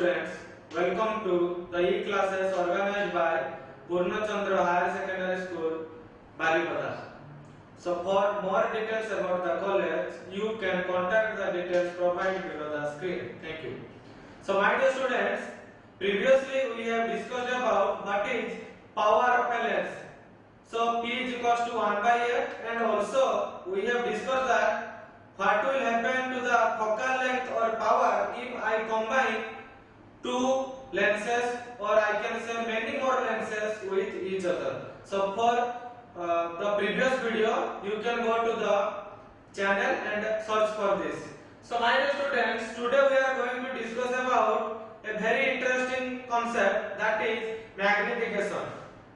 students, welcome to the e-classes organized by Purnachandra Higher Secondary School, Baripada. So for more details about the college, you can contact the details provided below the screen. Thank you. So my dear students, previously we have discussed about what is power of a lens. So P is equals to 1 by 8, and also we have discussed that what will happen to the focal length or power if I combine two lenses, or I can say many more lenses with each other. So for the previous video, you can go to the channel and search for this. So my dear students, today we are going to discuss about a very interesting concept, that is magnification.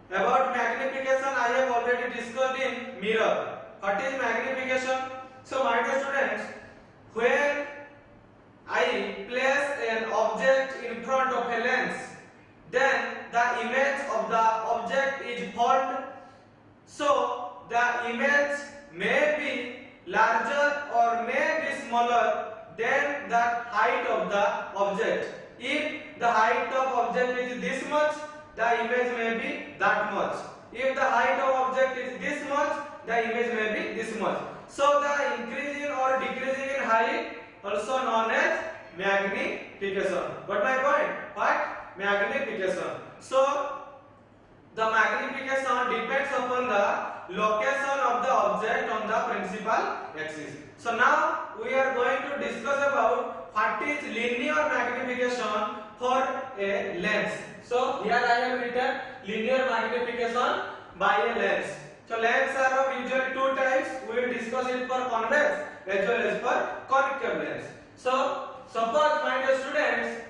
About magnification I have already discussed in mirror. What is magnification? So my dear students, when I place an object in front of a lens, then the image of the object is formed. So the image may be larger or may be smaller than the height of the object. If the height of object is this much, the image may be that much. If the height of object is this much, the image may be this much. So the increasing or decreasing in height also known as magnification. But my point, what? Magnification. So the magnification depends upon the location of the object on the principal axis. So now we are going to discuss about what is linear magnification for a lens. So here I have written linear magnification by a lens. So lenses are of usually two types. We will discuss it for convex as well as for concave lens. So suppose my dear students,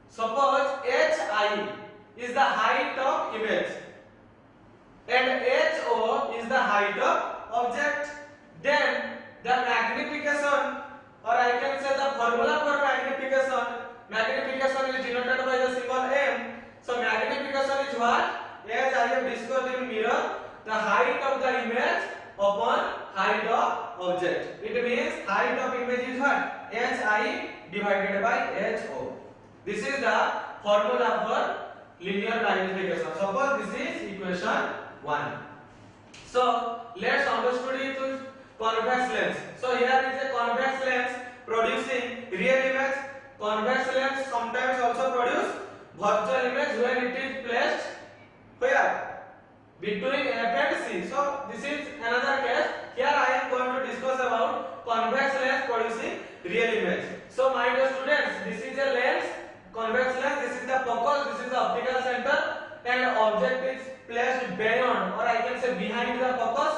suppose HI is the height of image and HO is the height of object. Then the magnification, or I can say the formula for magnification, magnification is denoted by the symbol M. So magnification is what? As I have discussed in mirror, the height of the image upon height of object. It means height of image is what? HI divided by HO. This is the formula for linear magnification. Suppose this is equation 1. So let's understand it with convex lens. So here is a convex lens producing real image. Convex lens sometimes also produce virtual image when it is placed where? Between F and C. So this is another case. Here I am going to discuss about convex lens producing real image. So my dear students, this is a lens, convex lens, this is the focus, this is the optical center, and object is placed beyond, or I can say behind the focus,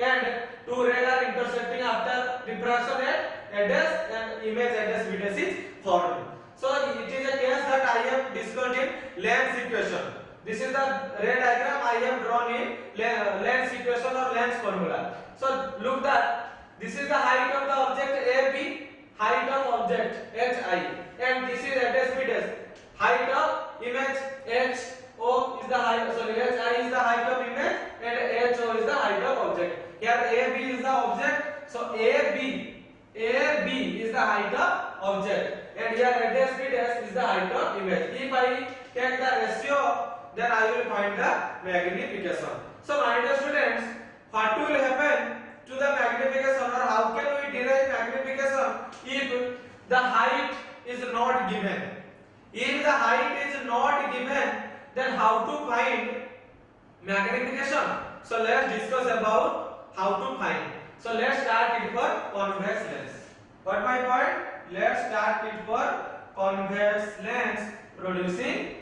and two rays are intersecting after diffraction at a dash, and image at dash V dash is formed. So it is a case that I have discussed in lens equation. This is the ray diagram I have drawn in lens equation or lens formula. So look that this is the height of the object AB, height of object HI, and this is at dash V dash. Height of image HO is the height, sorry, HI is the height of image and HO is the height of object. Here AB is the object, so AB is the height of object, and here at dash V dash is the height of image. If I take the ratio, then I will find the magnification. So my dear students, what will happen to the magnification, or how can we derive magnification if the height is not given? If the height is not given, then how to find magnification? So let's discuss about how to find. So let's start it for convex lens. What my point? Let's start it for convex lens producing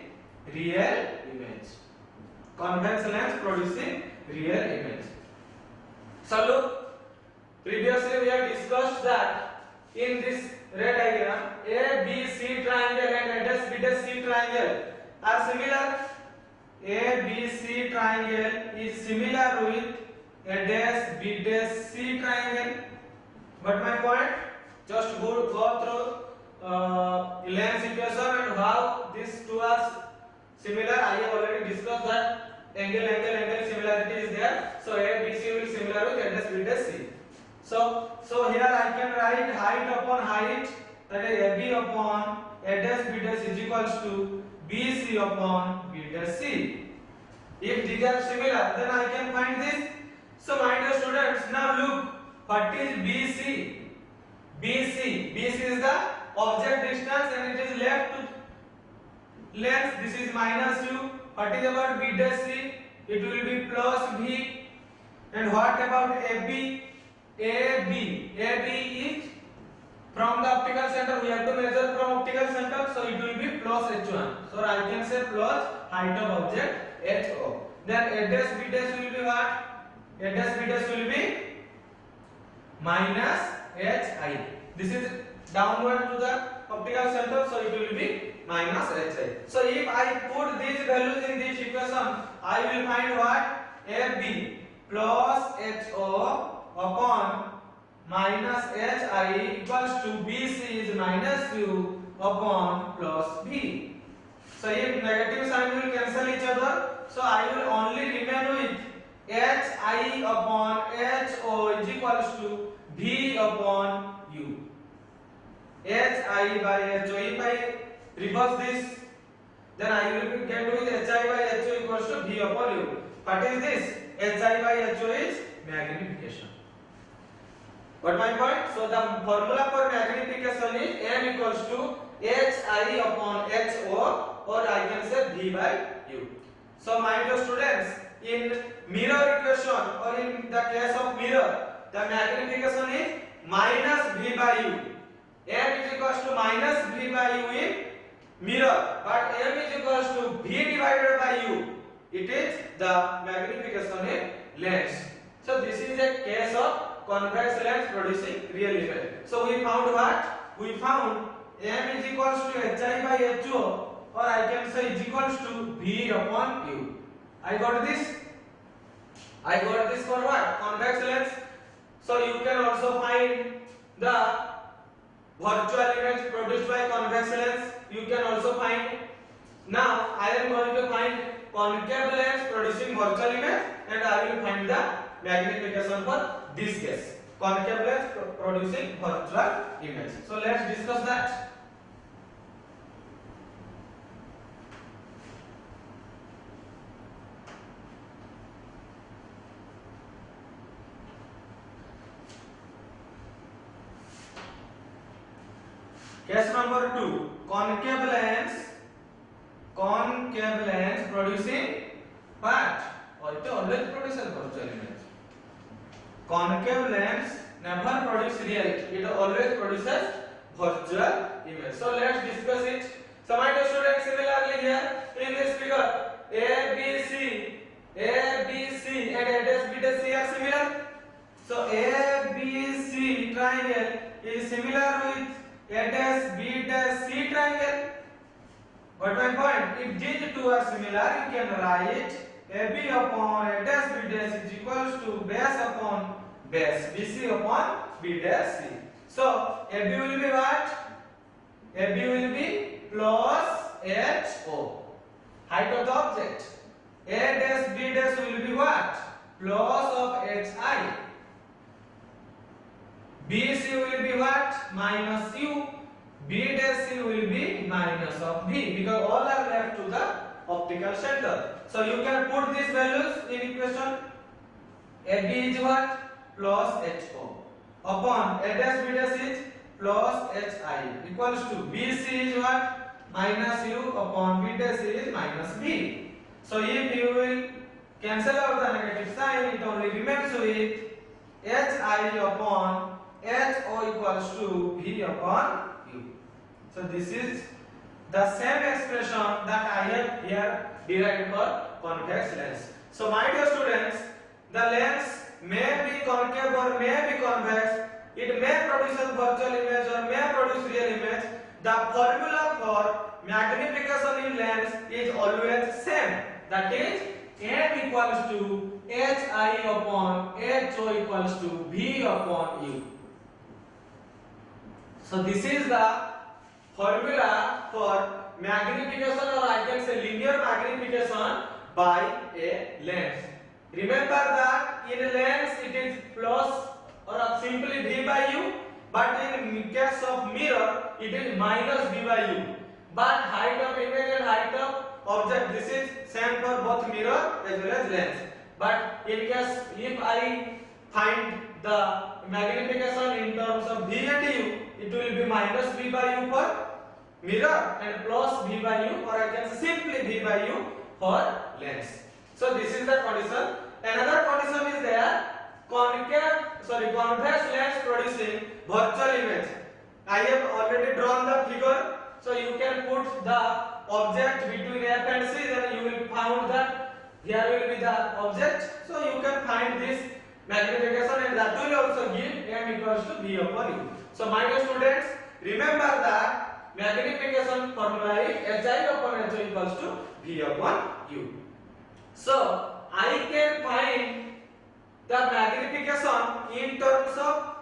real image. Convex lens producing real image. So look, previously we have discussed that in this ray diagram, ABC triangle and ABC triangle are similar. ABC triangle is similar with ABC triangle. But my point, just go through lens equation and how these two are similar. I have already discussed that angle similarity is there. So ABC will be similar with ABC. So here I can write height upon height, that is AB upon a dash b dash is equals to bc upon b dash c. If these are similar, then I can find this. So my dear students, now look, what is bc? BC is the object distance and it is left to length. This is minus u. What is about b dash c? It will be plus v. And what about AB? AB is from the optical center. We have to measure from optical center, so it will be plus h1. So I can say plus height of object ho. Then a dash b dash will be what? A dash b dash will be minus hi. This is downward to the optical center, so it will be minus hi. So if I put these values in this equation, I will find what? AB plus ho upon minus hi equals to bc is minus u upon plus v. So if negative sign will cancel each other, so I will only remain with hi upon ho is equals to v upon u. Hi by ho. If I reverse this, then I will get with hi by ho equals to v upon u. What is this? Hi by ho is magnification. What my point? So the formula for magnification is m equals to hi upon ho, or I can say v by u. So my dear students, in mirror equation or in the case of mirror, the magnification is minus v by u. M is equals to minus v by u in mirror, but m is equals to v divided by u. It is the magnification in lens. So this is a case of convex lens producing real image. So we found what? We found m is equals to hi by ho, or I can say is equals to v upon u. I got this. I got this for what? Convex lens. So you can also find the virtual image produced by convex lens. You can also find. Now I am going to find concave lens producing virtual image, and I will find the magnification for this case. Concave lens producing virtual image. So let's discuss that. Case number 2, concave lens producing what? It always produces virtual image. Concave lens never produces real, it always produces virtual image. So let's discuss it. So my dear students, similarly here in this figure, ABC and a dash b dash c are similar. So ABC triangle is similar with a dash b dash c triangle. But my point, if these two are similar, you can write AB upon a dash b dash is equals to base upon base, BC upon b dash c. So AB will be what? AB will be plus ho, height of the object. A dash b dash will be what? Plus of hi. BC will be what? Minus u. B dash c will be minus of v, because all are left to the optical center. So you can put these values in equation. AB is what? Plus ho upon a dash b dash is plus hi equals to BC is what? Minus u upon b dash is minus v. So if you will cancel out the negative sign, it only remains with hi upon ho equals to v upon u. So this is the same expression that I have here derived for convex lens. So my dear students, the lens may be concave or may be convex. It may produce a virtual image or may produce real image. The formula for magnification in lens is always same. That is m equals to hi upon ho equals to v upon u. So this is the formula for magnification, or I can say linear magnification by a lens. Remember that in lens it is plus or simply v by u. but in case of mirror it is minus v by u. But height of image and height of object, this is same for both mirror as well as lens. But in case if I find the magnification in terms of v and u, it will be minus v by u for mirror and plus v by u, or I can simply v by u for lens. So this is the condition. Another condition is there, convex lens producing virtual image. I have already drawn the figure, so you can put the object between f and c, then you will find that here will be the object, so you can find this magnification, and that will also give m equals to v upon u. So my dear students, remember that magnification formula is hi upon ho equals to v upon u. So I can find the magnification in terms of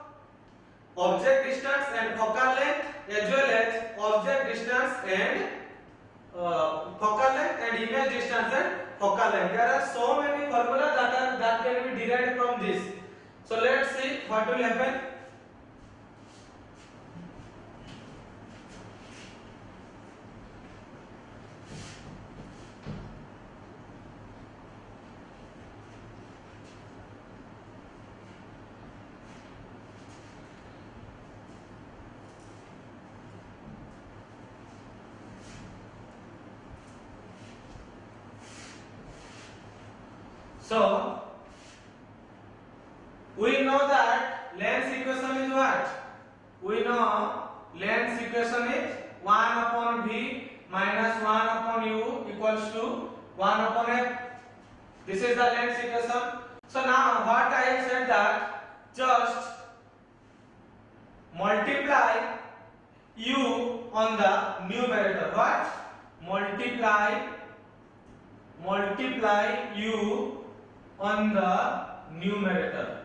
object distance and focal length, as well as object distance and focal length and image distance and focal length. There are so many formulas that can be derived from this. So let's see what will happen. So we know that lens equation is what? We know lens equation is 1 upon v minus 1 upon u equals to 1 upon f. This is the lens equation. So now what I have said that just multiply u on the numerator. What? Multiply u on the numerator.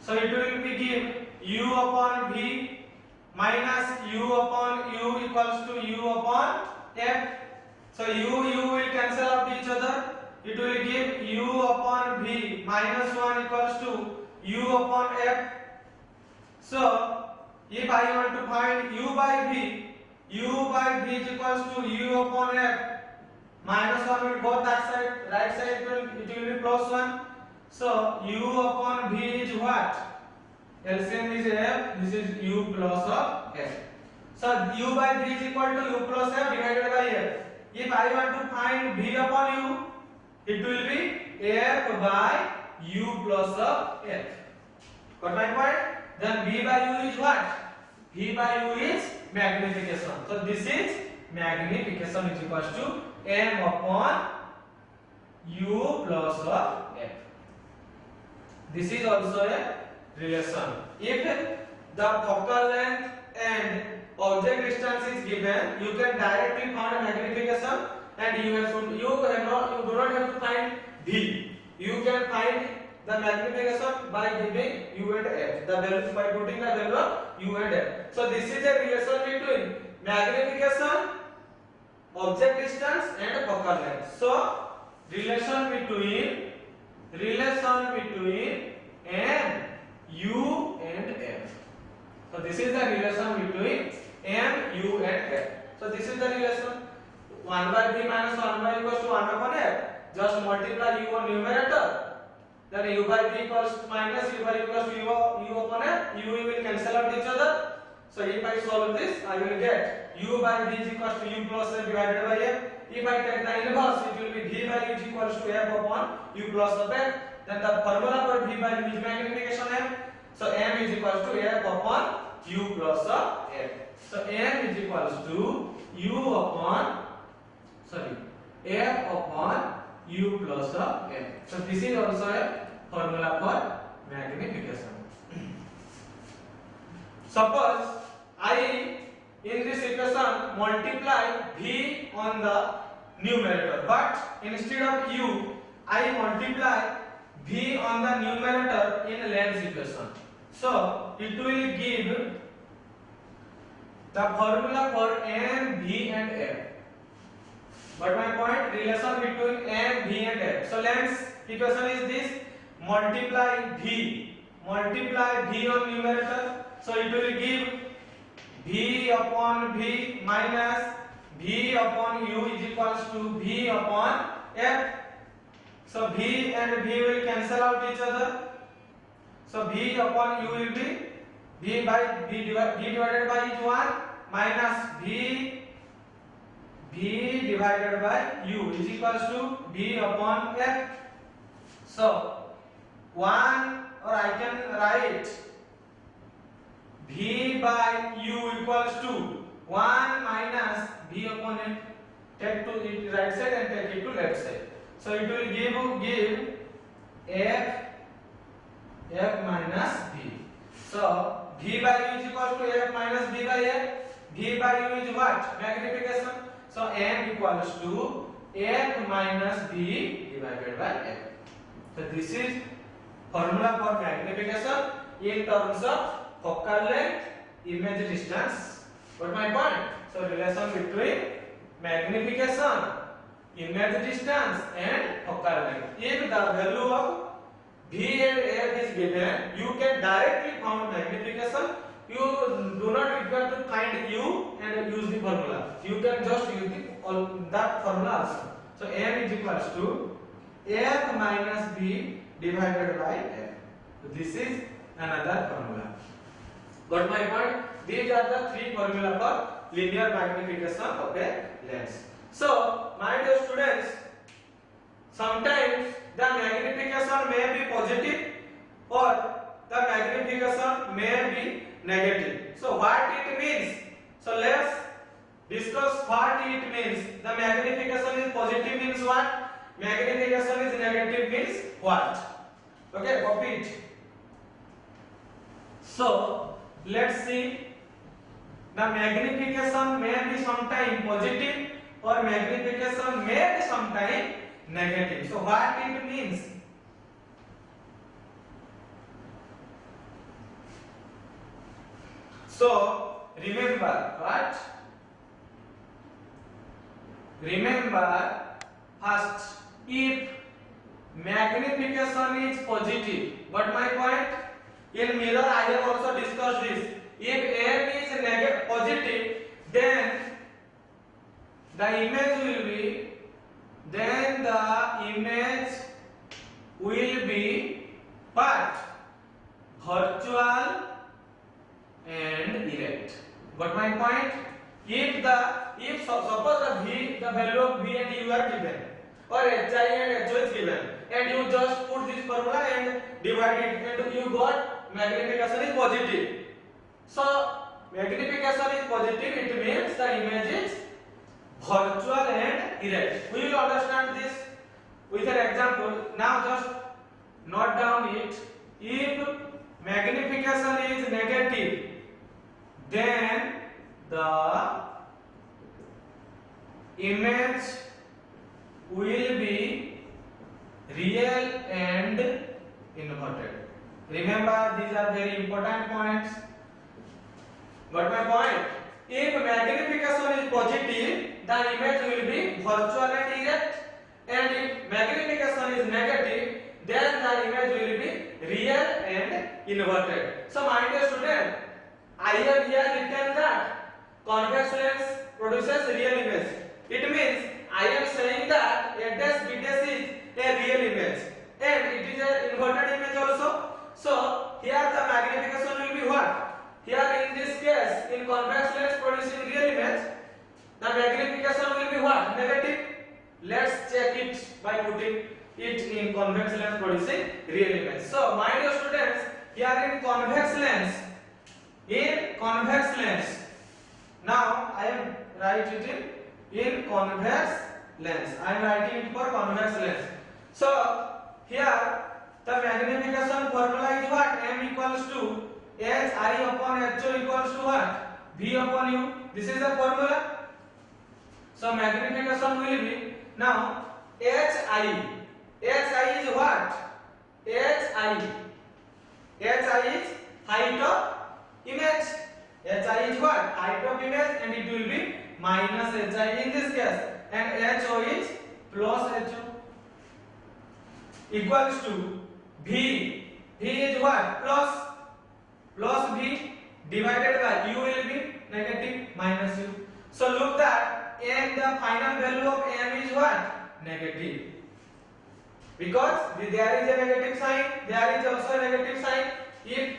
So it will be give u upon v minus u upon u equals to u upon f. So u will cancel out each other. It will give u upon v minus 1 equals to u upon f. So if I want to find u by v is equals to u upon f. Minus 1 will go that side, right side it will be plus 1. So u upon v is what? LCM is f, this is u plus of f. So u by v is equal to u plus f divided by f. If I want to find v upon u, it will be f by u plus of f. Got my point? Then v by u is what? V by u is magnification. So this is magnification is equals to m upon u plus of f. This is also a relation. If the focal length and object distance is given, you can directly find a magnification, and you do not have to find v. You can find the magnification by giving u and f. The value by putting the value of u and f. So this is a relation between magnification, object distance and focal length. So relation between m, u and f. So this is the relation between m, u and f. So this is the relation 1 by v minus 1 by equals to 1 upon f. Just multiply u on numerator. Then u by v equals minus u by equals to u upon f. U will cancel out each other. So if I solve this, I will get u by v is equals to u plus f divided by f. If I take the inverse, it will be v by u is equals to f upon u plus of f. Then the formula for v by u is magnification m. So m is equals to f upon u plus of f. So m is equals to f upon u plus of f. So this is also a formula for magnification. Suppose I in this equation multiply v on the numerator, but instead of u I multiply v on the numerator in lens equation. So it will give the formula for m, v and f. But my point, relation between m, v and f. So lens equation is this: multiply v multiply V on numerator, so it will give V upon V minus V upon U is equals to V upon F. So V and V will cancel out each other. So V upon U will be V divided by each one minus V divided by U is equals to V upon F. So 1, or I can write V by U equals to 1 minus V upon F. Take to the right side and take it to left side. So it will give F minus V. So V by U is equal to F minus V by F. V by U is what? Magnification. So M equals to F minus V divided by F. So this is formula for magnification in terms of focal length, image distance. Got my point? So relation between magnification, image distance and focal length. If the value of V and F is given, you can directly find magnification. You do not require to find U and use the formula. You can just use that formula also. So M is equals to F minus V divided by F. So this is another formula. Got my point? These are the three formula for linear magnification of a lens. So, my dear students, sometimes the magnification may be positive or the magnification may be negative. So, what it means? So, let's discuss what it means. The magnification is positive means what? Magnification is negative means what? Okay, copy it. So, let's see. The magnification may be sometime positive or magnification may be sometime negative. So, what it means? So, remember what? Remember first, if magnification is positive, but my point in mirror I have also discussed this. If M is negative positive, then the image will be what? Virtual and erect. Got my point? If suppose the value of V and U are given, or HI and HO is given, and you just put this formula and divide it, and you got magnification is positive. So magnification is positive, it means the image is virtual and erect. We will understand this with an example. Now just note down it. If magnification is negative, then the image will be real and inverted. Remember, these are very important points. Got my point? If magnification is positive, the image will be virtual and erect, and if magnification is negative, then the image will be real and inverted. So, my dear student, I have here written that convex lens produces real image. It means I am saying that a dash B dash is a real image, and it is an inverted image also. So, here the magnification will be what? Here in this case, in convex lens producing real image, the magnification will be what? Negative. Let's check it by putting it in convex lens producing real image. So, my dear students, here in convex lens, now I am writing it in convex lens. I am writing it for convex lens. So, here the magnification formula is what? M equals to Hi upon Ho equals to what? V upon U. This is the formula. So magnification will be now Hi. Hi is what? Hi is height of image. Hi is what? Height of image, and it will be minus Hi in this case, and Ho is plus Ho equals to V. V is what? Plus V divided by U will be negative minus U. So look that M, the final value of M is what? Negative. Because there is a negative sign, there is also a negative sign. If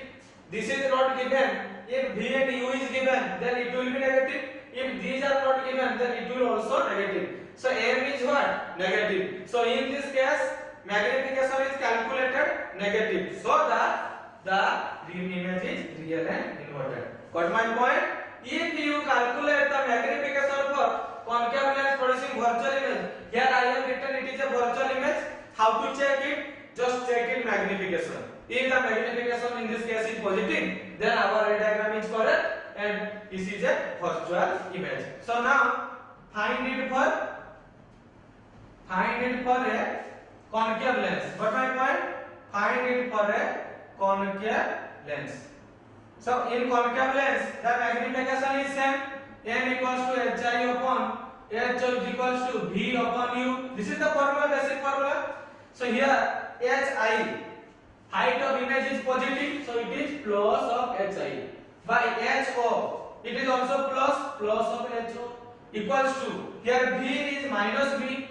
this is not given, if V and U is given, then it will be negative. If these are not given, then it will also negative. So M is what? Negative. So in this case, magnification is calculated negative, so that the image is real and inverted. Got my point? If you calculate the magnification for concave lens producing virtual image, here I have written it is a virtual image. How to check it? Just check it magnification. If the magnification in this case is positive, then our ray diagram is correct and this is a virtual image. So now find it for a concave lens. Got my point? Find it for a concave lens. So in concave lens, the magnification is same. M equals to Hi upon H is equals to V upon U. This is the formula, basic formula. So here Hi, height of image is positive, so it is plus of Hi. By Ho, it is also plus of Ho equals to, here V is minus V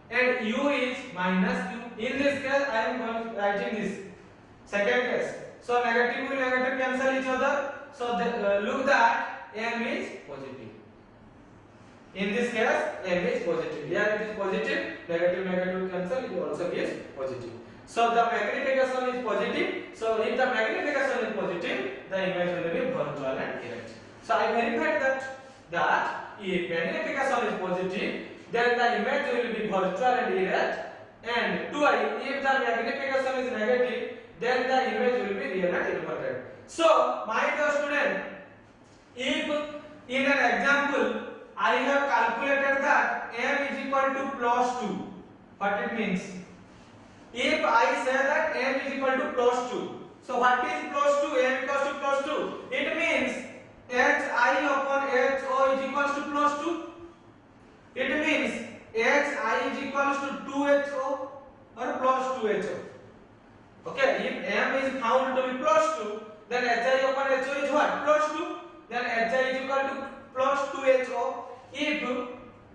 and U is minus U. In this case, I am writing this. Second case. So negative will negative cancel each other. So look that M is positive. In this case, M is positive. Here it is positive. Negative cancel. It also is positive. So the magnification is positive. So if the magnification is positive, the image will be virtual and erect. So I verified that if magnification is positive, then the image will be virtual and erect. And twice, if the magnification is negative, then the image will be real and inverted. So, my dear student, if in an example I have calculated that M is equal to plus 2, what it means? If I say that M is equal to plus 2, so what is plus 2? M equals to plus 2. It means Hi upon Ho is equals to plus 2. It means Hi is equals to 2Ho or plus 2Ho. Okay, if M is found to be plus 2, then Hi upon Ho is what? Plus 2. Then Hi is equal to plus 2Ho. If Ho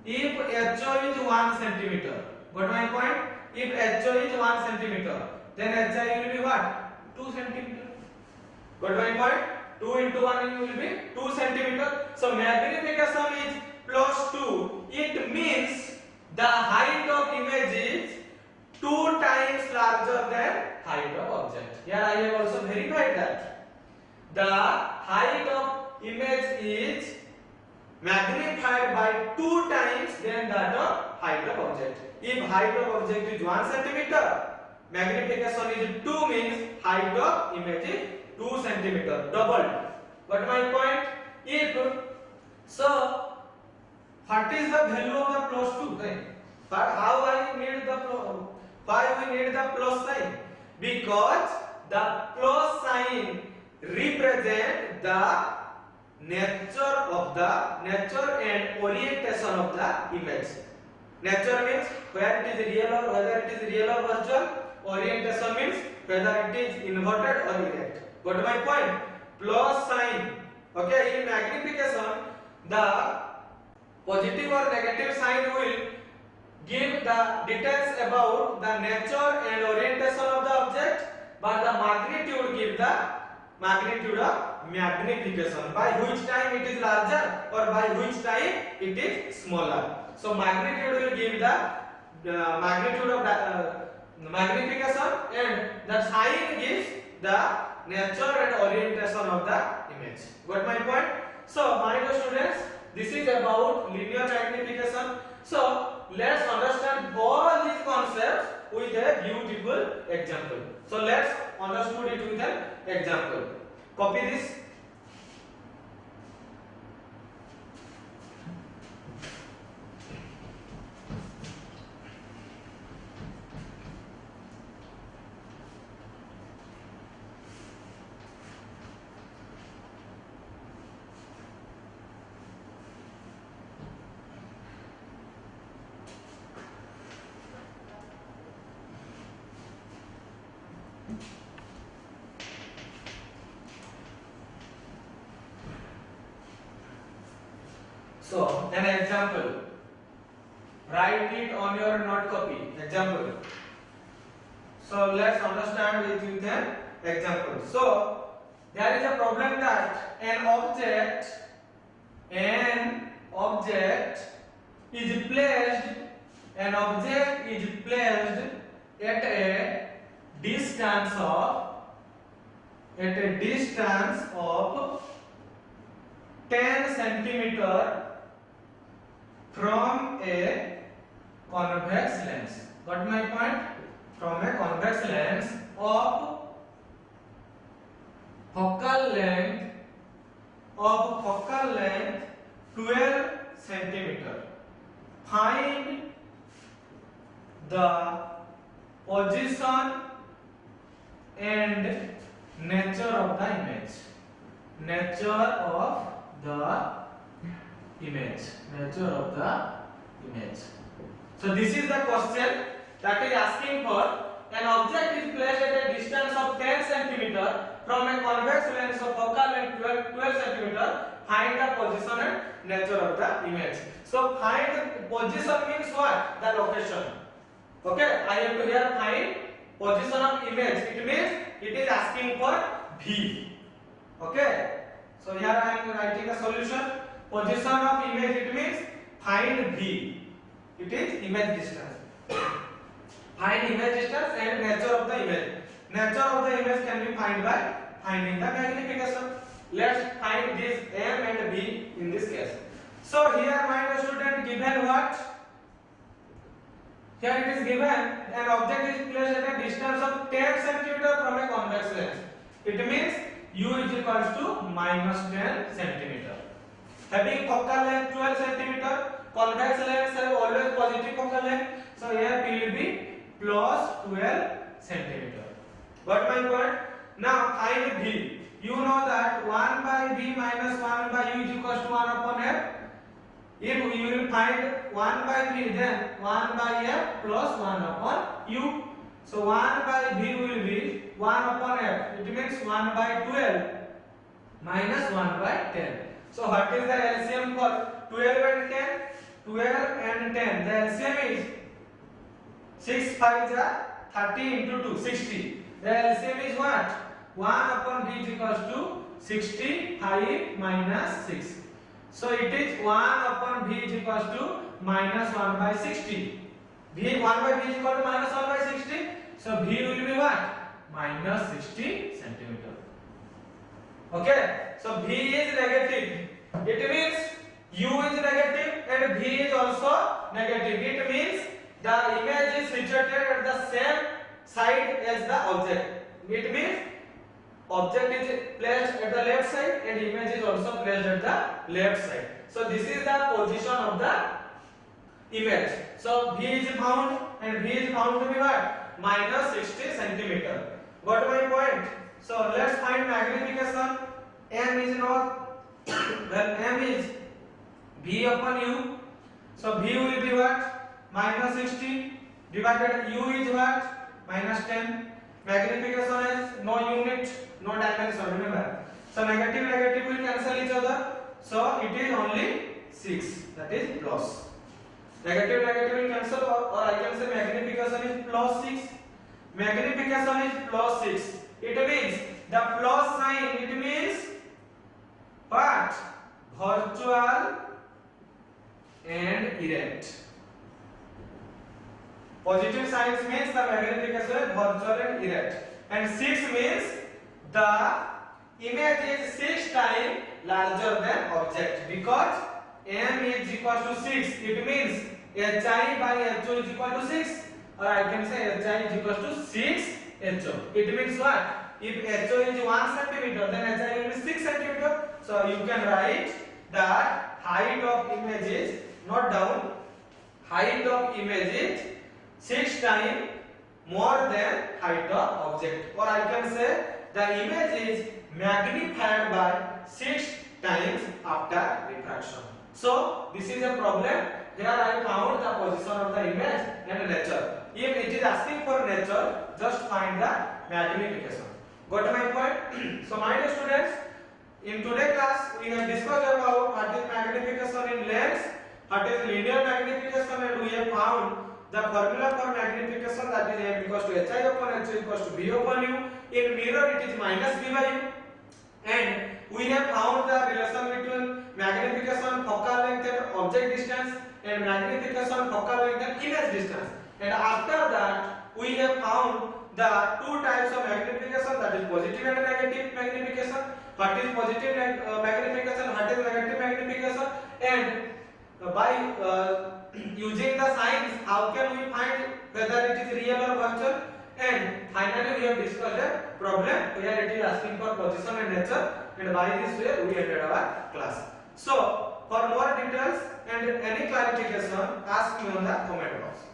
is 1 centimeter. Got my point? If Ho is 1 centimeter, then Hi will be what? 2 centimeter. Got my point? 2 into 1 will be 2 centimeter. So magnification is plus 2. It means the height of image is 2 times larger than height of object. Here I have also verified that the height of image is magnified by 2 times than that of height of object. If height of object is 1 centimeter, magnification is 2 means height of image is 2 centimeter, doubled. But my point, if so, what is the value of the plus 2? But how I need the why we need the plus sign? Because the plus sign represent the nature and orientation of the image. Nature means where it is real or whether it is real or virtual. Orientation means whether it is inverted or erect. Got my point? Plus sign. Okay, in magnification, the positive or negative sign will give the details about the nature and orientation of the object, but the magnitude give the magnitude of magnification, by which time it is larger or by which time it is smaller. So magnitude will give the magnitude of the magnification, and the sign gives the nature and orientation of the image. Got my point? So my dear students, this is about linear magnification. So let's understand all these concepts with a beautiful example. So let's understand it with an example. Copy this. So an example. Write it on your note copy. Example. So let's understand it with an example. So there is a problem that an object is placed at a distance of 10 centimeter from a convex lens. Got my point? From a convex lens of focal length 12 centimeter. Find the position and nature of the image. So this is the question that is asking for. An object is placed at a distance of 10 centimeter from a convex lens of focal length 12 centimeter. Find the position and nature of the image. So find the position means what? The location. Okay, I have to here find position of image. It means it is asking for V. Okay, so here I am writing a solution. Position of image, it means find V. It is image distance. Find image distance and nature of the image. Nature of the image can be found by finding the magnification. Let's find this M and B in this case. So here my student given what? Here it is given an object is placed at a distance of 10 centimeter from a convex lens. It means U is equals to minus 10 centimeter. Having focal length 12 centimeter, convex lens have always positive focal length. So here P will be plus 12 centimeter. Got my point? Now find V. You know that 1 by V minus 1 by U is equals to 1 upon F. If you will find 1 by V, then 1 by F plus 1 upon U. So 1 by V will be 1 upon F. It means 1 by 12 minus 1 by 10. So what is the LCM for 12 and 10? 12 and 10. The LCM is 6 5 30 into 2, 60. The LCM is what? 1 upon V is equals to 65 minus 6. So it is 1 upon V is equals to minus 1 by 60. 1 by V is equal to minus 1 by 60. So V will be what? Minus 60 centimeter. Okay. So V is negative. It means U is negative and V is also negative. It means the image is situated at the same side as the object. It means object is placed at the left side and image is also placed at the left side. So this is the position of the image. So V is found and V is found to be what? Minus 60 centimeter. Got my point? So let's find magnification. M is not, well M is V upon U. So V will be what? Minus 60 divided U is what? Minus 10. Magnification is no unit, no dimension, remember. So negative will cancel each other. So it is only 6, that is plus. Negative will cancel, or I can say magnification is plus 6. Magnification is plus 6. It means the plus sign, it means what? Virtual and erect. Positive signs means the magnification is virtual and erect. And 6 means the image is 6 times larger than object, because M is equal to 6. It means HI by HO is equal to 6, or I can say HI is equal to 6 HO. It means what? If HO is 1 centimeter, then HI will be 6 centimeter. So you can write that height of image is, not down, height of image is 6 times more than height of object, or I can say the image is magnified by 6 times after refraction. So this is a problem. Here I found the position of the image and nature. If it is asking for nature, just find the magnification. Got my point? So my dear students, In today's class, we have discussed about what is magnification in lens, what is linear magnification, and we have found the formula for magnification, that is m equals to hi upon h equals to v upon u. In mirror, it is minus v by u. And we have found the relation between magnification, focal length, and object distance, and magnification, focal length, and image distance. And after that, we have found the two types of magnification, that is positive and negative magnification. What is positive magnification, what is negative magnification, and by using the signs, how can we find whether it is real or virtual? And finally, we have discussed a problem where it is asking for position and nature, and by this way we ended our class. So, for more details and any clarification, ask me on the comment box.